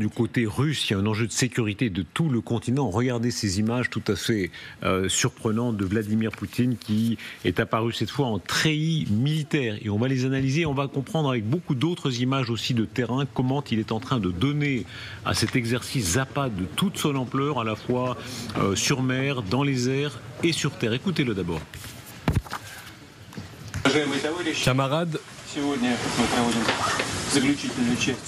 Du côté russe, il y a un enjeu de sécurité de tout le continent. Regardez ces images tout à fait surprenantes de Vladimir Poutine qui est apparu cette fois en treillis militaire. Et on va les analyser, on va comprendre avec beaucoup d'autres images aussi de terrain comment il est en train de donner à cet exercice Zapad de toute son ampleur, à la fois sur mer, dans les airs et sur terre. Écoutez-le d'abord. Camarades,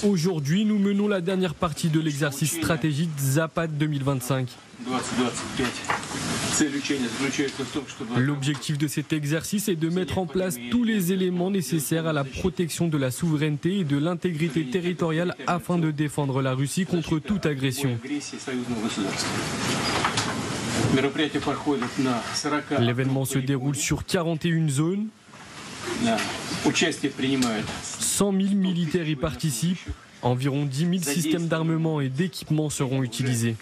aujourd'hui, nous menons la dernière partie de l'exercice stratégique Zapad 2025. L'objectif de cet exercice est de mettre en place tous les éléments nécessaires à la protection de la souveraineté et de l'intégrité territoriale afin de défendre la Russie contre toute agression. L'événement se déroule sur 41 zones. 100 000 militaires y participent. Environ 10 000 systèmes d'armement et d'équipement seront utilisés.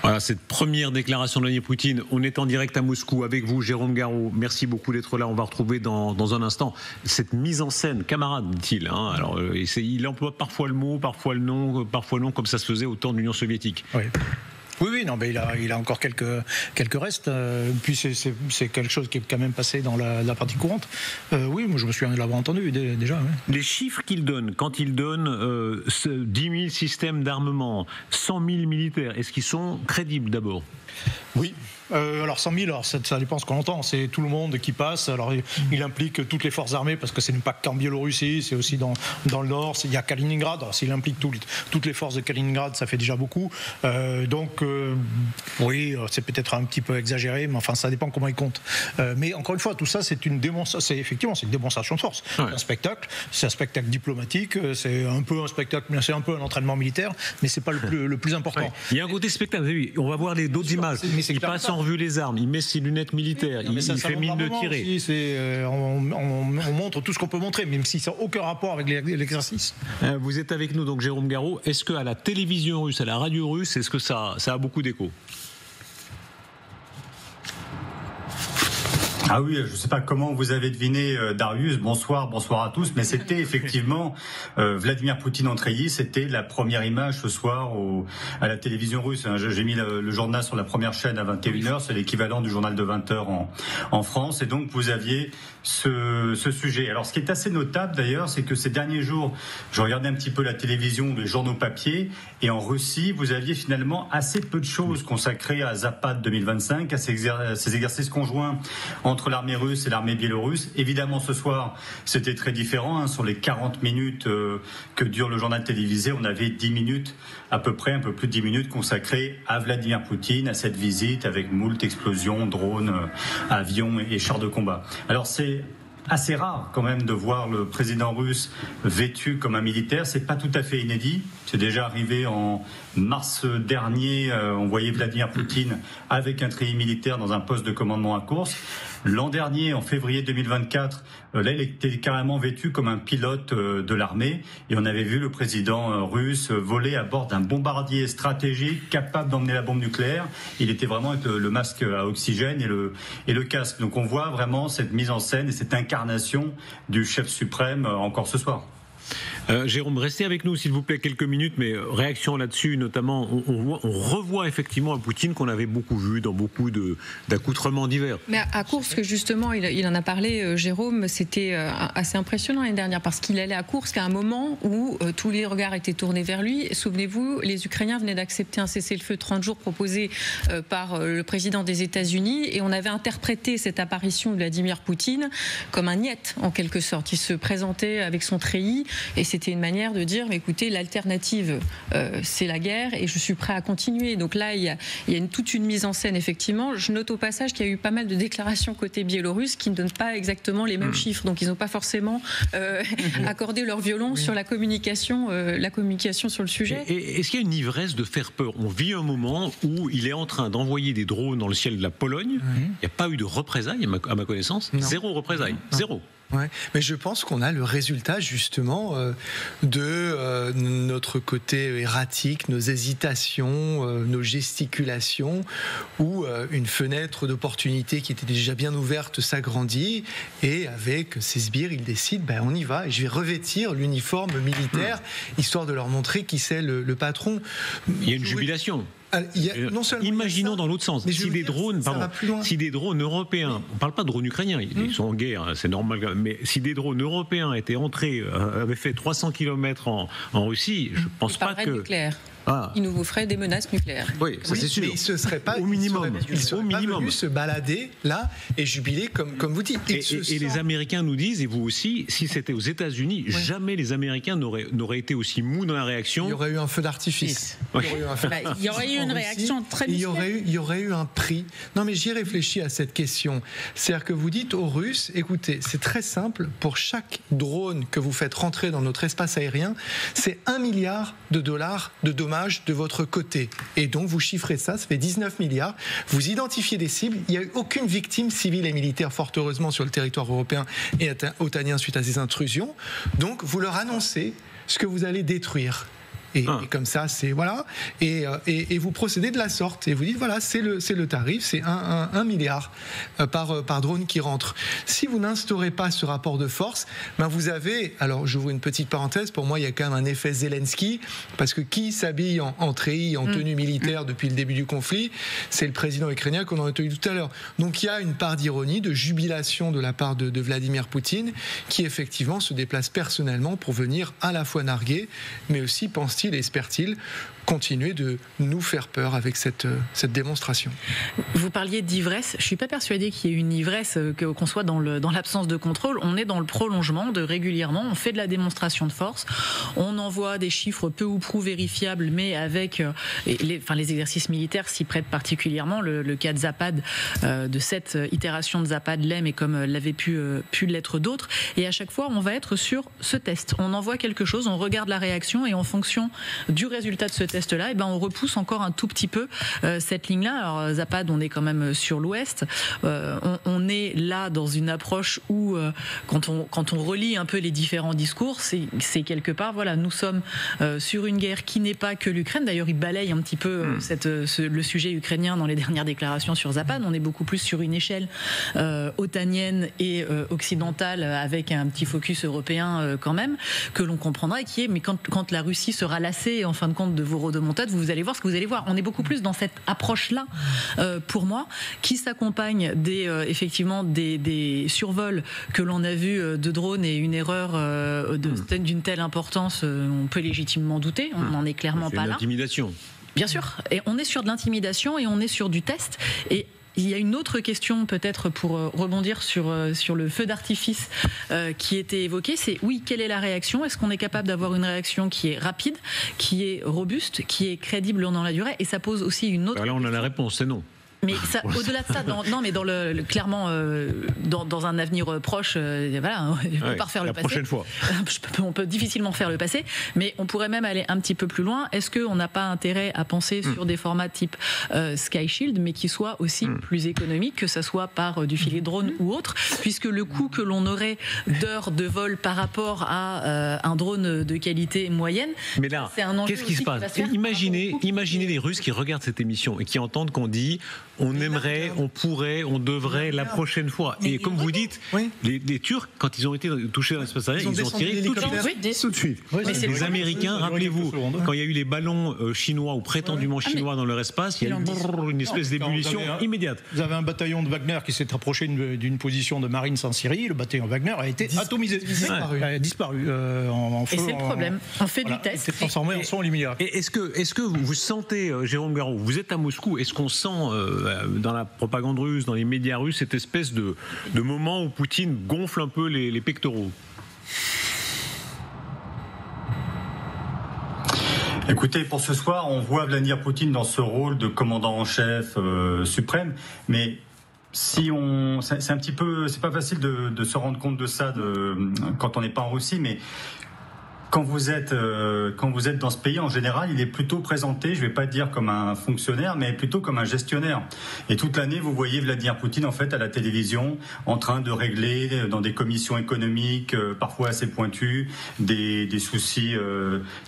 Voilà cette première déclaration de Vladimir Poutine. On est en direct à Moscou avec vous, Jérôme Garraud. Merci beaucoup d'être là. On va retrouver dans un instant cette mise en scène, camarade, dit-il. Alors, il emploie parfois le mot, parfois le nom, parfois non, comme ça se faisait au temps de l'Union soviétique. Oui. Oui, non, mais il a encore quelques restes. Puis c'est quelque chose qui est quand même passé dans la partie courante. Oui, moi je me souviens de l'avoir entendu déjà. Oui. Les chiffres qu'il donne, quand il donne 10 000 systèmes d'armement, 100 000 militaires, est-ce qu'ils sont crédibles d'abord ? Oui. Alors 100 000, ça dépend ce qu'on entend. C'est tout le monde qui passe. Alors il implique toutes les forces armées parce que ce n'est pas qu'en Biélorussie, c'est aussi dans le nord. Il y a Kaliningrad. Alors s'il implique toutes les forces de Kaliningrad, ça fait déjà beaucoup. Oui, c'est peut-être un petit peu exagéré, mais enfin ça dépend comment il compte. Mais encore une fois, tout ça, c'est une démonstration de force. Ouais. C'est un spectacle diplomatique. C'est un peu un spectacle, c'est un peu un entraînement militaire, mais c'est pas le plus important. Ouais. Il y a un côté spectacle. On va voir d'autres images. Il passe en revue les armes, il met ses lunettes militaires, il fait mine de tirer. Aussi, on montre tout ce qu'on peut montrer, même si ça n'a aucun rapport avec l'exercice. Vous êtes avec nous, donc Jérôme Garraud. Est-ce qu'à la télévision russe, à la radio russe, est-ce que ça a beaucoup d'écho ? Ah oui, je ne sais pas comment vous avez deviné, Darius, bonsoir à tous, mais c'était effectivement Vladimir Poutine en treillis, c'était la première image ce soir à la télévision russe. J'ai mis le journal sur la première chaîne à 21h, c'est l'équivalent du journal de 20h en France, et donc vous aviez ce sujet. Alors ce qui est assez notable d'ailleurs, c'est que ces derniers jours, je regardais un petit peu la télévision, les journaux papier, et en Russie, vous aviez finalement assez peu de choses consacrées à Zapad 2025, à ces exercices conjoints entre l'armée russe et l'armée biélorusse. Évidemment, ce soir, c'était très différent. Sur les 40 minutes que dure le journal télévisé, on avait 10 minutes, à peu près, un peu plus de 10 minutes consacrées à Vladimir Poutine, à cette visite avec moult explosions, drones, avions et chars de combat. Alors, c'est assez rare quand même de voir le président russe vêtu comme un militaire. C'est pas tout à fait inédit. C'est déjà arrivé en mars dernier. On voyait Vladimir Poutine avec un treillis militaire dans un poste de commandement à course. L'an dernier, en février 2024, là, il était carrément vêtu comme un pilote de l'armée. Et on avait vu le président russe voler à bord d'un bombardier stratégique capable d'emmener la bombe nucléaire. Il était vraiment avec le masque à oxygène et le casque. Donc on voit vraiment cette mise en scène et cette incarnation du chef suprême encore ce soir. Jérôme, restez avec nous s'il vous plaît quelques minutes, mais réaction là-dessus, notamment, on revoit effectivement un Poutine qu'on avait beaucoup vu dans beaucoup d'accoutrements divers. Mais à Koursk, justement, il en a parlé, Jérôme, c'était assez impressionnant l'année dernière, parce qu'il allait à Koursk à un moment où tous les regards étaient tournés vers lui. Souvenez-vous, les Ukrainiens venaient d'accepter un cessez-le-feu de 30 jours proposé par le président des États-Unis, et on avait interprété cette apparition de Vladimir Poutine comme un niet, en quelque sorte. Il se présentait avec son treillis, et c'était une manière de dire, mais écoutez, l'alternative, c'est la guerre, et je suis prêt à continuer. Donc là, il y a toute une mise en scène, effectivement. Je note au passage qu'il y a eu pas mal de déclarations côté biélorusse qui ne donnent pas exactement les mêmes chiffres. Donc ils n'ont pas forcément accordé leur violon sur la communication sur le sujet. Et est-ce qu'il y a une ivresse de faire peur ? On vit un moment où il est en train d'envoyer des drones dans le ciel de la Pologne. Il n'y a pas eu de représailles, à ma connaissance. Non. Zéro représailles. Non. Zéro. Ouais, mais je pense qu'on a le résultat justement de notre côté erratique, nos hésitations, nos gesticulations, où une fenêtre d'opportunité qui était déjà bien ouverte s'agrandit, et avec ces sbires, ils décident, on y va, et je vais revêtir l'uniforme militaire, histoire de leur montrer qui c'est le patron. Il y a une jubilation. Non seulement imaginons dans l'autre sens, si des drones européens, on ne parle pas de drones ukrainiens, ils sont en guerre, c'est normal, mais si des drones européens étaient entrés, avaient fait 300 km en Russie, je ne pense pas que... Nucléaire. Ils nous feraient des menaces nucléaires. Oui, ça c'est sûr. Mais ils ne seraient pas, au minimum, ils seraient pas venus se balader là et jubiler comme vous dites. Et les Américains nous disent, et vous aussi, si c'était aux États-Unis, jamais les Américains n'auraient été aussi mous dans la réaction. Il y aurait eu un feu d'artifice. Il y aurait eu une réaction très visuelle. Il y aurait eu un prix. Non, mais j'y réfléchis à cette question. C'est-à-dire que vous dites aux Russes, écoutez, c'est très simple, pour chaque drone que vous faites rentrer dans notre espace aérien, c'est $1 milliard de dommages de votre côté. Et donc, vous chiffrez ça fait 19 milliards. Vous identifiez des cibles. Il n'y a eu aucune victime civile et militaire, fort heureusement, sur le territoire européen et otanien suite à ces intrusions. Donc, vous leur annoncez ce que vous allez détruire. Et comme ça, c'est voilà. Et vous procédez de la sorte. Et vous dites voilà, c'est le tarif, c'est 1 milliard par drone qui rentre. Si vous n'instaurez pas ce rapport de force, vous avez. Alors, j'ouvre une petite parenthèse. Pour moi, il y a quand même un effet Zelensky, parce que qui s'habille en treillis, en tenue militaire depuis le début du conflit, c'est le président ukrainien qu'on a entendu tout à l'heure. Donc, il y a une part d'ironie, de jubilation de la part de Vladimir Poutine, qui effectivement se déplace personnellement pour venir à la fois narguer, mais aussi pense-t-il, espère-t-il, continuer de nous faire peur avec cette démonstration. Vous parliez d'ivresse. Je ne suis pas persuadée qu'il y ait une ivresse, qu'on soit dans l'absence de contrôle. On est dans le prolongement de régulièrement. On fait de la démonstration de force. On envoie des chiffres peu ou prou vérifiables, mais avec les exercices militaires s'y prêtent particulièrement. Le cas de Zapad, de cette itération de Zapad, l'est, mais comme l'avaient pu l'être d'autres. Et à chaque fois, on va être sur ce test. On envoie quelque chose, on regarde la réaction, et en fonction du résultat de ce test-là, on repousse encore un tout petit peu cette ligne-là. Alors Zapad, on est quand même sur l'ouest. On est là dans une approche où, quand on relie un peu les différents discours, c'est quelque part, voilà, nous sommes sur une guerre qui n'est pas que l'Ukraine. D'ailleurs, il balaye un petit peu le sujet ukrainien dans les dernières déclarations sur Zapad. On est beaucoup plus sur une échelle otanienne et occidentale, avec un petit focus européen quand même, que l'on comprendra, qui est, mais quand la Russie sera lassée, en fin de compte, de vos rodomontades, vous allez voir ce que vous allez voir. On est beaucoup plus dans cette approche-là, pour moi, qui s'accompagne effectivement des survols que l'on a vus de drones, et une erreur d'une telle importance, on peut légitimement douter. On n'en est clairement pas là. L'intimidation. Bien sûr. Et on est sur de l'intimidation, et on est sur du test. Et il y a une autre question, peut-être, pour rebondir sur le feu d'artifice qui était évoqué, c'est oui, quelle est la réaction ? Est-ce qu'on est capable d'avoir une réaction qui est rapide, qui est robuste, qui est crédible dans la durée ? Et ça pose aussi une autre... Là, on a la réponse, c'est non. Mais ça, au-delà de ça, clairement, dans un avenir proche, voilà, on ne peut pas refaire le passé. La prochaine fois. On peut difficilement faire le passé, mais on pourrait même aller un petit peu plus loin. Est-ce qu'on n'a pas intérêt à penser sur des formats type Sky Shield, mais qui soient aussi plus économiques, que ce soit par du filet drone ou autre, puisque le coût que l'on aurait d'heures de vol par rapport à un drone de qualité moyenne, mais là, c'est un enjeu. Qu'est-ce qui se passe ? Imaginez les Russes qui regardent cette émission et qui entendent qu'on dit on aimerait, on pourrait, on devrait la prochaine fois. Et comme vous dites, les Turcs, quand ils ont été touchés dans l'espace aérien, ils ont tiré tout de suite. Les Américains, rappelez-vous, quand il y a eu les ballons chinois ou prétendument chinois dans leur espace, il y a eu une espèce d'ébullition immédiate. Vous avez un bataillon de Wagner qui s'est approché d'une position de Marines en Syrie. Le bataillon Wagner a été atomisé, disparu en feu. Et c'est le problème. On fait du test. C'est transformé en son lumière. Est-ce que vous sentez, Jérôme Garraud, vous êtes à Moscou, est-ce qu'on sent dans la propagande russe, dans les médias russes, cette espèce de moment où Poutine gonfle un peu les pectoraux ? Écoutez, pour ce soir, on voit Vladimir Poutine dans ce rôle de commandant en chef suprême, mais c'est un petit peu, c'est pas facile de se rendre compte de ça quand on n'est pas en Russie, mais quand vous êtes dans ce pays, en général, il est plutôt présenté, je vais pas dire comme un fonctionnaire, mais plutôt comme un gestionnaire. Et toute l'année, vous voyez Vladimir Poutine, en fait, à la télévision, en train de régler dans des commissions économiques, parfois assez pointues, des soucis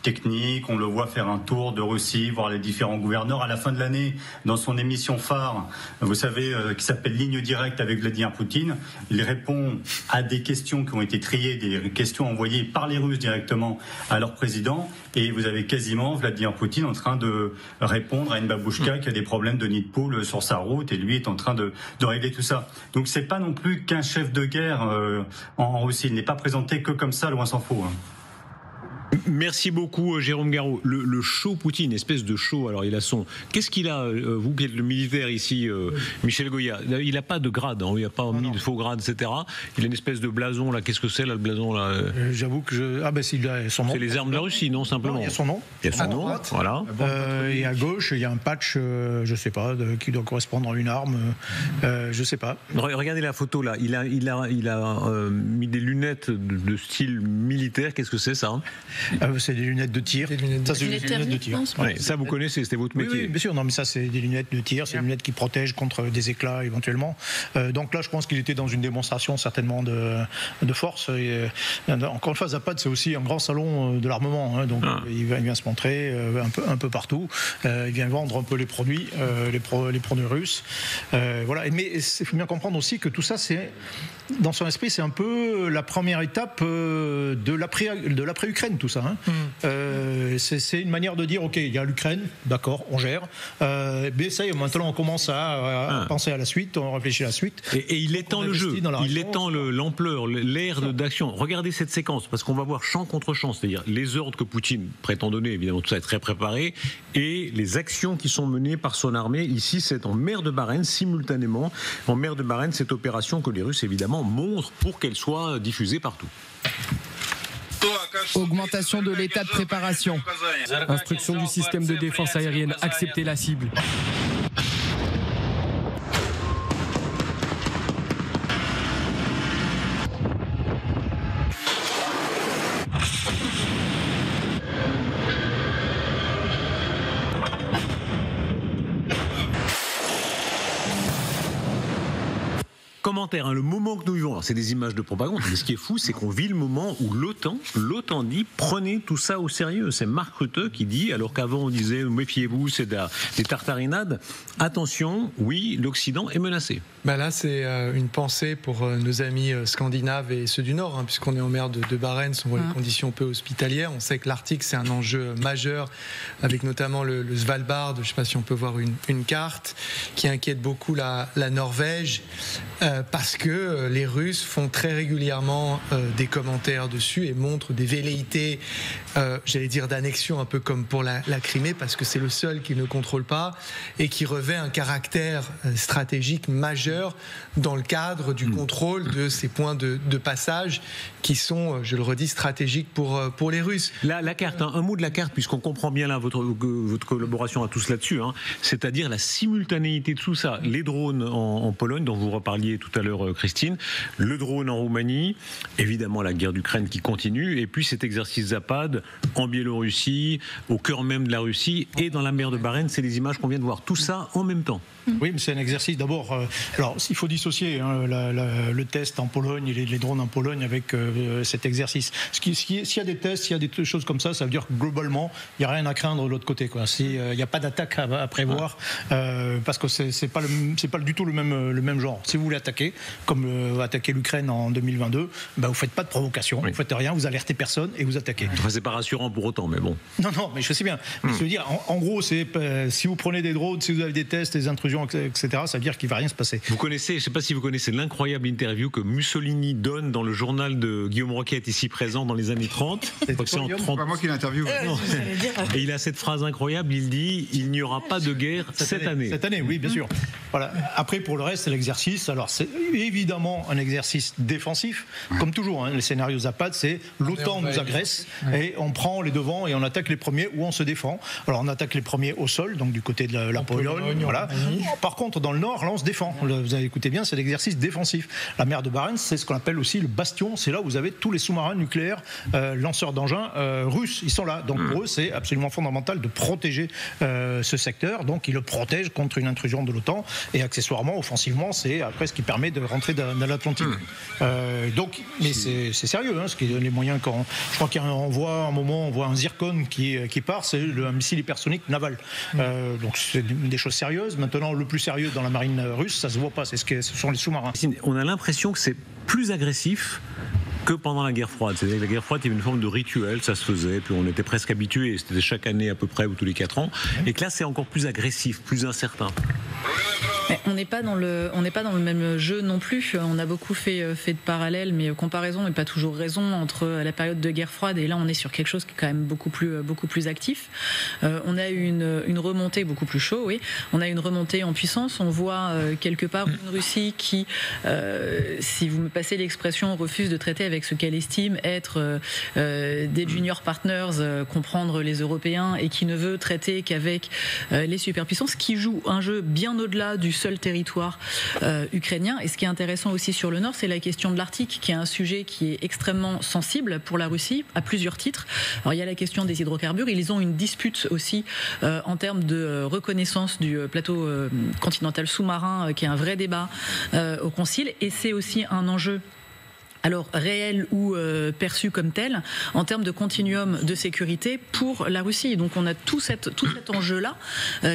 techniques. On le voit faire un tour de Russie, voir les différents gouverneurs. À la fin de l'année, dans son émission phare, vous savez, qui s'appelle Ligne directe avec Vladimir Poutine, il répond à des questions qui ont été triées, des questions envoyées par les Russes directement à leur président, et vous avez quasiment Vladimir Poutine en train de répondre à une babouchka qui a des problèmes de nid de poule sur sa route, et lui est en train de régler tout ça. Donc c'est pas non plus qu'un chef de guerre en Russie. Il n'est pas présenté que comme ça, loin s'en faut. Merci beaucoup Jérôme Garraud. Le show Poutine, espèce de show, alors il a son... Qu'est-ce qu'il a, vous qui êtes le militaire ici, Michel Goya, il n'a pas de grade, hein, il n'a pas mis de faux grade, etc. Il a une espèce de blason, là. Qu'est-ce que c'est là, le blason là J'avoue que il a son nom. C'est les armes de la Russie, non, simplement. Non, il y a son nom. Il y a son nom, voilà. Et à gauche, il y a un patch, je sais pas, qui doit correspondre à une arme, je sais pas. Regardez la photo là, il a mis des lunettes de style militaire, qu'est-ce que c'est ça? C'est des lunettes de tir. Ça, c'est des lunettes de tir. Ouais, ça, vous connaissez, c'était votre métier. Oui, bien sûr. Non, mais ça, c'est des lunettes de tir. C'est des lunettes qui protègent contre des éclats éventuellement. Donc là, je pense qu'il était dans une démonstration certainement de force. Et, encore une fois, Zapad, c'est aussi un grand salon de l'armement. Hein, donc il vient se montrer un peu partout. Il vient vendre un peu les produits, les produits russes. Voilà. Mais il faut bien comprendre aussi que tout ça, c'est dans son esprit, c'est un peu la première étape de l'après-Ukraine, tout ça. Hein. C'est une manière de dire, ok, il y a l'Ukraine, d'accord, on gère. Mais ça y est, maintenant on commence à penser à la suite, on réfléchit à la suite. Et il étend le jeu, il étend l'ampleur, l'aire d'action. Regardez cette séquence, parce qu'on va voir champ contre champ, c'est-à-dire les ordres que Poutine prétend donner, évidemment tout ça est très préparé, et les actions qui sont menées par son armée. Ici, c'est en mer de Barents, simultanément. En mer de Barents, cette opération que les Russes, évidemment, montrent pour qu'elle soit diffusée partout. Augmentation de l'état de préparation. Instruction du système de défense aérienne, accepter la cible. Commentaire, hein, le moment que nous vivons, alors c'est des images de propagande, mais ce qui est fou, c'est qu'on vit le moment où l'OTAN dit prenez tout ça au sérieux. C'est Mark Rutte qui dit, alors qu'avant on disait méfiez-vous, c'est des tartarinades. Attention, oui, l'Occident est menacé. Ben là, c'est une pensée pour nos amis scandinaves et ceux du Nord, hein, puisqu'on est en mer de Barents, on voit les conditions peu hospitalières. On sait que l'Arctique, c'est un enjeu majeur, avec notamment le Svalbard, je ne sais pas si on peut voir une carte, qui inquiète beaucoup la Norvège. Parce que les Russes font très régulièrement des commentaires dessus et montrent des velléités, j'allais dire d'annexion, un peu comme pour la Crimée, parce que c'est le seul qu'ils ne contrôlent pas et qui revêt un caractère stratégique majeur dans le cadre du contrôle de ces points de passage qui sont, je le redis, stratégiques pour les Russes. La carte, hein, un mot de la carte, puisqu'on comprend bien là votre collaboration à tous là-dessus, hein, c'est-à-dire la simultanéité de tout ça. Les drones en Pologne, dont vous reparliez tout à l'heure Christine, le drone en Roumanie, évidemment la guerre d'Ukraine qui continue, et puis cet exercice Zapad en Biélorussie, au cœur même de la Russie, et dans la mer de Barents, c'est les images qu'on vient de voir. Tout ça en même temps. Oui, mais c'est un exercice d'abord. Alors, il faut dissocier hein, le test en Pologne et les drones en Pologne avec cet exercice. S'il y a des tests, s'il y a des choses comme ça veut dire que globalement, il n'y a rien à craindre de l'autre côté. S'il n'y a pas d'attaque à prévoir, parce que c'est pas du tout le même genre. Si vous voulez attaquer, comme attaquer l'Ukraine en 2022, vous ne faites pas de provocation, vous ne faites rien, vous alertez personne et vous attaquez. Enfin, c'est pas rassurant pour autant, mais bon. Non, mais je sais bien. Mais je veux dire, en gros, c'est si vous prenez des drones, si vous avez des tests, des intrusions, etc., ça veut dire qu'il ne va rien se passer. Vous connaissez, je ne sais pas si vous connaissez l'incroyable interview que Mussolini donne dans le journal de Guillaume Roquette, ici présent dans les années 30. C'est pas moi qui l'interviewe. Et il a cette phrase incroyable, il dit « Il n'y aura pas de guerre cette année ». Cette année, oui, bien sûr. Voilà. Après, pour le reste, c'est l'exercice. Alors, c'est évidemment un exercice défensif. Comme toujours, hein, les scénarios Zapad, c'est l'OTAN nous agresse et on prend les devants et on attaque les premiers ou on se défend. Alors, on attaque les premiers au sol, donc du côté de la Pologne, voilà. Par contre, dans le nord, là, on se défend. Vous avez écouté bien, c'est l'exercice défensif. La mer de Barents, c'est ce qu'on appelle aussi le bastion. C'est là où vous avez tous les sous-marins nucléaires, lanceurs d'engins russes. Ils sont là. Donc pour eux, c'est absolument fondamental de protéger ce secteur. Donc ils le protègent contre une intrusion de l'OTAN. Et accessoirement, offensivement, c'est après ce qui permet de rentrer dans l'Atlantique. Donc, mais c'est sérieux, ce qui est les moyens quand. Je crois qu'on voit un moment, on voit un Zircon qui part, c'est un missile hypersonique naval. Donc c'est des choses sérieuses. Maintenant, le plus sérieux dans la marine russe, ça se voit pas. Ce sont les sous-marins. On a l'impression que c'est plus agressif que pendant la guerre froide. C'est-à-dire que la guerre froide, il y avait une forme de rituel, ça se faisait, puis on était presque habitué. C'était chaque année à peu près ou tous les 4 ans. Et que là, c'est encore plus agressif, plus incertain. Mais on n'est pas dans le même jeu non plus. On a beaucoup fait de parallèles, mais comparaison n'est pas toujours raison entre la période de guerre froide et là on est sur quelque chose qui est quand même beaucoup plus actif. On a eu une remontée beaucoup plus chaud, oui. On a une remontée en puissance. On voit quelque part une Russie qui, si vous me passez l'expression, refuse de traiter avec ce qu'elle estime être des junior partners, comprendre les Européens, et qui ne veut traiter qu'avec les superpuissances, qui jouent un jeu bien au-delà du seul territoire ukrainien. Et ce qui est intéressant aussi sur le nord, c'est la question de l'Arctique, qui est un sujet qui est extrêmement sensible pour la Russie à plusieurs titres. Alors il y a la question des hydrocarbures. Ils ont une dispute aussi en termes de reconnaissance du plateau continental sous-marin, qui est un vrai débat au Concile. Et c'est aussi un enjeu, alors réel ou perçu comme tel, en termes de continuum de sécurité pour la Russie. Donc on a tout cet enjeu-là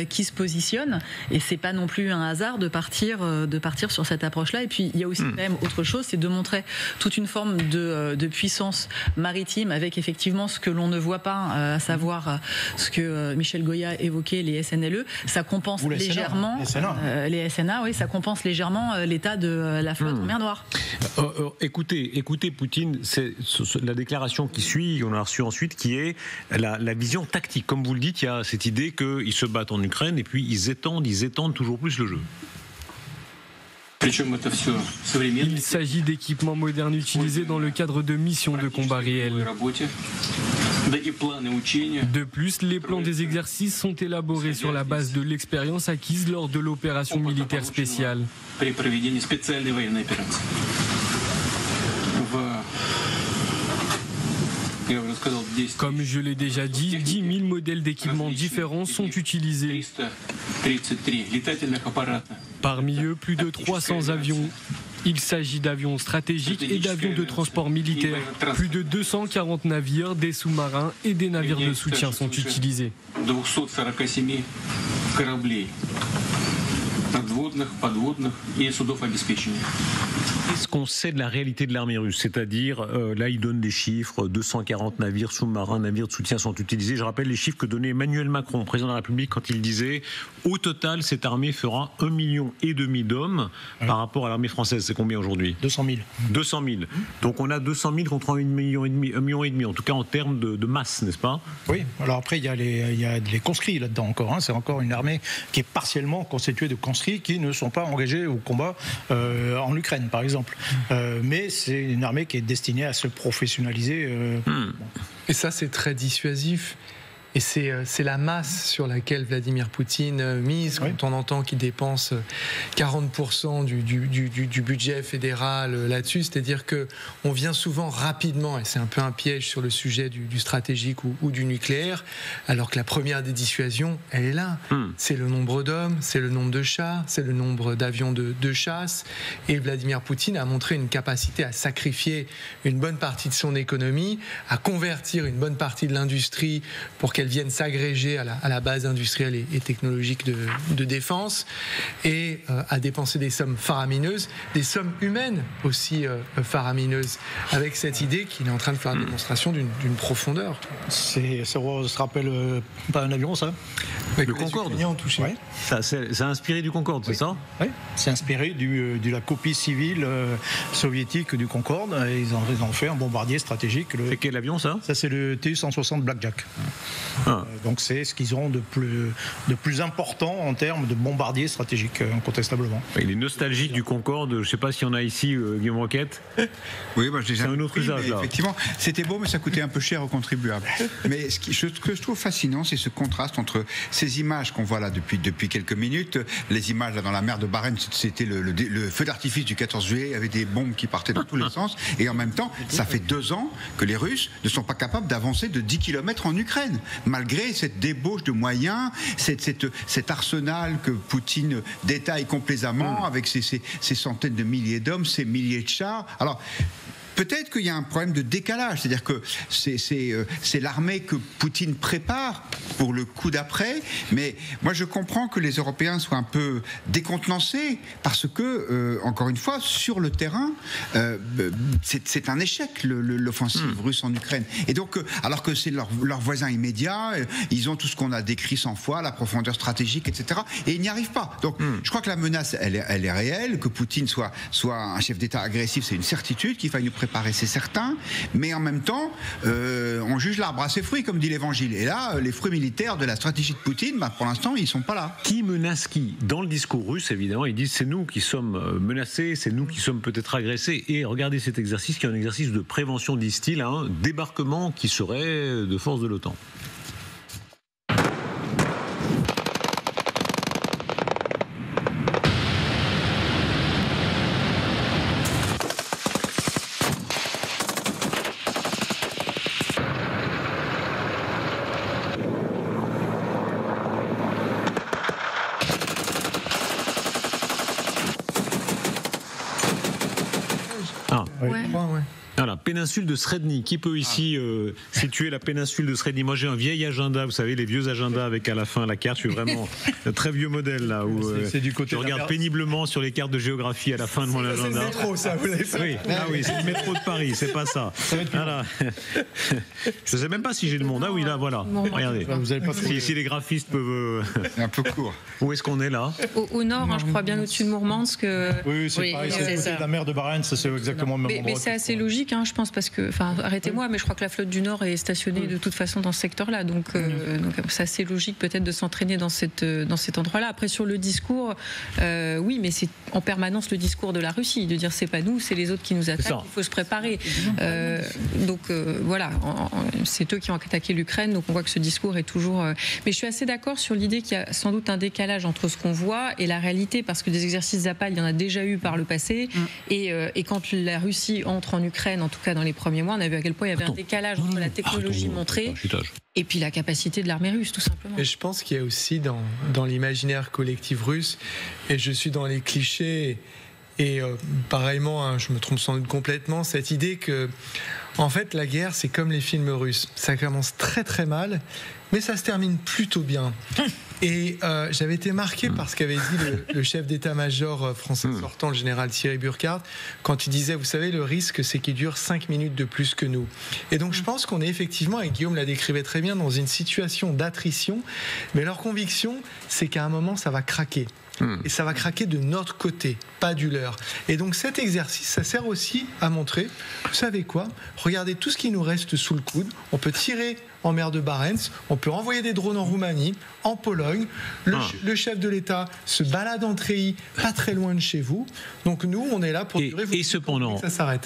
qui se positionne, et c'est pas non plus un hasard de partir sur cette approche-là. Et puis il y a aussi quand même autre chose, c'est de montrer toute une forme de puissance maritime, avec effectivement ce que l'on ne voit pas, à savoir ce que Michel Goya évoquait, les SNLE. Ça compense légèrement les SNA, oui, ça compense légèrement l'état de la flotte en mer Noire. Écoutez Poutine, c'est la déclaration qui suit, on a reçu ensuite, qui est la vision tactique. Comme vous le dites, il y a cette idée qu'ils se battent en Ukraine et puis ils étendent toujours plus le jeu. Il s'agit d'équipements modernes utilisés dans le cadre de missions de combat réels. De plus, les plans des exercices sont élaborés sur la base de l'expérience acquise lors de l'opération militaire spéciale. Comme je l'ai déjà dit, 10 000 modèles d'équipements différents sont utilisés. Parmi eux, plus de 300 avions. Il s'agit d'avions stratégiques et d'avions de transport militaire. Plus de 240 navires, des sous-marins et des navires de soutien sont utilisés. Qu'est-ce qu'on sait de la réalité de l'armée russe? C'est-à-dire, là, il donne des chiffres, 240 navires sous-marins, navires de soutien sont utilisés. Je rappelle les chiffres que donnait Emmanuel Macron, président de la République, quand il disait au total, cette armée fera 1,5 million d'hommes par rapport à l'armée française. C'est combien aujourd'hui? 200 000. 200 000. Donc on a 200 000 contre 1,5 million, en tout cas en termes de masse, n'est-ce pas? Oui, alors après, il y a les conscrits là-dedans encore. C'est encore une armée qui est partiellement constituée de conscrits qui ne sont pas engagés au combat en Ukraine, par exemple. Mais c'est une armée qui est destinée à se professionnaliser. Et ça, c'est très dissuasif. Et c'est la masse sur laquelle Vladimir Poutine mise quand on entend qu'il dépense 40% du budget fédéral là-dessus. C'est-à-dire qu'on vient souvent rapidement, et c'est un peu un piège sur le sujet du stratégique ou du nucléaire, alors que la première des dissuasions, elle est là. C'est le nombre d'hommes, c'est le nombre de chars, c'est le nombre d'avions de chasse. Et Vladimir Poutine a montré une capacité à sacrifier une bonne partie de son économie, à convertir une bonne partie de l'industrie pour qu'elle viennent s'agréger à la base industrielle et technologique de défense, et à dépenser des sommes faramineuses, des sommes humaines aussi faramineuses, avec cette idée qu'il est en train de faire la démonstration d'une profondeur. Ça se rappelle pas un avion, ça? Le Concorde. Ouais. Ça a inspiré du Concorde, c'est ça? Oui, c'est inspiré de la copie civile soviétique du Concorde. Ils ont fait un bombardier stratégique. C'est quel avion, ça? Ça, c'est le Tu-160 Blackjack. Donc c'est ce qu'ils ont de plus important en termes de bombardiers stratégiques, incontestablement. Il est nostalgique du Concorde. Je ne sais pas s'il y en a ici, Guillaume Roquette. Oui, moi, c'est un autre usage. Là. Effectivement, c'était beau, mais ça coûtait un peu cher aux contribuables. Mais ce que je trouve fascinant, c'est ce contraste entre ces images qu'on voit là depuis quelques minutes. Les images là dans la mer de Barents, c'était le feu d'artifice du 14 juillet, il y avait des bombes qui partaient dans tous les sens. Et en même temps, ça fait 2 ans que les Russes ne sont pas capables d'avancer de 10 km en Ukraine, malgré cette débauche de moyens, cet arsenal que Poutine détaille complaisamment avec ses centaines de milliers d'hommes, ces milliers de chars. Alors, peut-être qu'il y a un problème de décalage, c'est-à-dire que c'est l'armée que Poutine prépare pour le coup d'après, mais moi je comprends que les Européens soient un peu décontenancés parce que, encore une fois, sur le terrain, c'est un échec l'offensive russe en Ukraine. Et donc, alors que c'est leur voisin immédiat, ils ont tout ce qu'on a décrit 100 fois, la profondeur stratégique, etc. Et ils n'y arrivent pas. Donc, je crois que la menace, elle est réelle, que Poutine soit un chef d'État agressif, c'est une certitude, qu'il faille nous préparer, c'est certain, mais en même temps, on juge l'arbre à ses fruits, comme dit l'Évangile. Et là, les fruits militaires de la stratégie de Poutine, pour l'instant, ils ne sont pas là. Qui menace qui? Dans le discours russe, évidemment, ils disent c'est nous qui sommes menacés, c'est nous qui sommes peut-être agressés. Et regardez cet exercice qui est un exercice de prévention, disent-ils, à un débarquement qui serait de force de l'OTAN. Voilà, péninsule de Sredny. Qui peut ici situer la péninsule de Sredny? Moi j'ai un vieil agenda, vous savez, les vieux agendas avec à la fin la carte. Je suis vraiment un très vieux modèle là où c'est du côté je regarde péniblement sur les cartes de géographie à la fin de mon agenda. C'est le métro, ça, vous l'avez fait. Oui, c'est le métro de Paris, c'est pas ça. Voilà. Je sais même pas si j'ai le monde. Ah oui, là, voilà. Regardez. Vous avez pas si les graphistes peuvent. C'est un peu court. Où est-ce qu'on est là? Au nord, je crois bien au-dessus de Mourmansk. Oui, c'est pareil. C'est le côté de la mer de Barents, c'est exactement le même endroit. Mais c'est assez logique, je pense, parce que, arrêtez-moi, mais je crois que la flotte du Nord est stationnée de toute façon dans ce secteur-là, donc c'est assez logique peut-être de s'entraîner dans cet endroit-là. Après, sur le discours, oui, mais c'est en permanence le discours de la Russie, de dire c'est pas nous, c'est les autres qui nous attaquent, il faut se préparer. Voilà, c'est eux qui ont attaqué l'Ukraine, donc on voit que ce discours est toujours... Mais je suis assez d'accord sur l'idée qu'il y a sans doute un décalage entre ce qu'on voit et la réalité, parce que des exercices Zapad, il y en a déjà eu par le passé, et quand la Russie entre en Ukraine, en tout cas dans les premiers mois, on a vu à quel point il y avait un décalage entre la technologie montrée et puis la capacité de l'armée russe, tout simplement. Et je pense qu'il y a aussi dans l'imaginaire collectif russe, et je suis dans les clichés, et pareillement, je me trompe sans doute complètement, cette idée que, en fait, la guerre, c'est comme les films russes. Ça commence très très mal, mais ça se termine plutôt bien. Et j'avais été marqué par ce qu'avait dit le chef d'état-major français sortant, le général Thierry Burkhardt, quand il disait, vous savez, le risque, c'est qu'il dure 5 minutes de plus que nous. Et donc je pense qu'on est effectivement, et Guillaume la décrivait très bien, dans une situation d'attrition, mais leur conviction, c'est qu'à un moment, ça va craquer. Et ça va craquer de notre côté, pas du leur. Et donc cet exercice, ça sert aussi à montrer, vous savez quoi, regardez tout ce qui nous reste sous le coude, on peut tirer en mer de Barents, on peut envoyer des drones en Roumanie, en Pologne, le chef de l'État se balade en treillis, pas très loin de chez vous, donc nous on est là pour durer, et cependant, ça s'arrête.